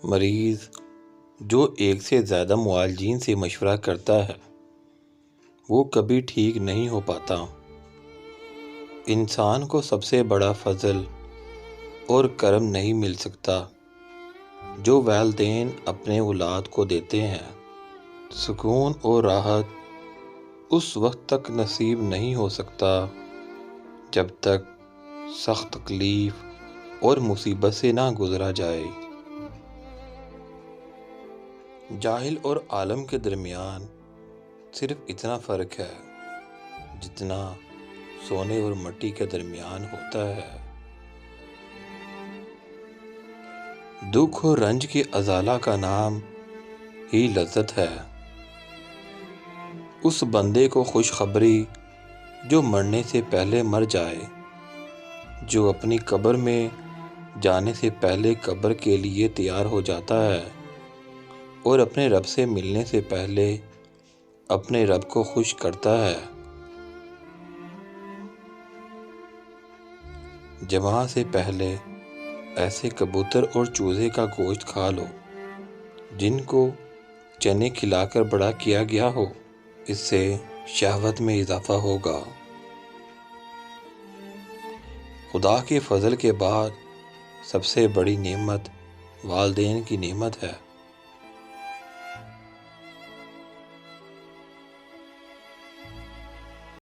مریض جو ایک سے زیادہ معالجین سے مشورہ کرتا ہے وہ کبھی ٹھیک نہیں ہو پاتا۔ انسان کو سب سے بڑا فضل اور کرم نہیں مل سکتا جو والدین اپنے اولاد کو دیتے ہیں۔ سکون اور راحت اس وقت تک نصیب نہیں ہو سکتا جب تک سخت تکلیف اور مصیبت سے نہ گزرا جائے۔ جاہل اور عالم کے درمیان صرف اتنا فرق ہے جتنا سونے اور مٹی کے درمیان ہوتا ہے۔ دکھ اور رنج کے ازالہ کا نام ہی لذت ہے۔ اس بندے کو خوشخبری جو مرنے سے پہلے مر جائے، جو اپنی قبر میں جانے سے پہلے قبر کے لیے تیار ہو جاتا ہے اور اپنے رب سے ملنے سے پہلے اپنے رب کو خوش کرتا ہے۔ جمعہ سے پہلے ایسے کبوتر اور چوزے کا گوشت کھا لو جن کو چنے کھلا کر بڑا کیا گیا ہو، اس سے شہوت میں اضافہ ہوگا۔ خدا کے فضل کے بعد سب سے بڑی نعمت والدین کی نعمت ہے۔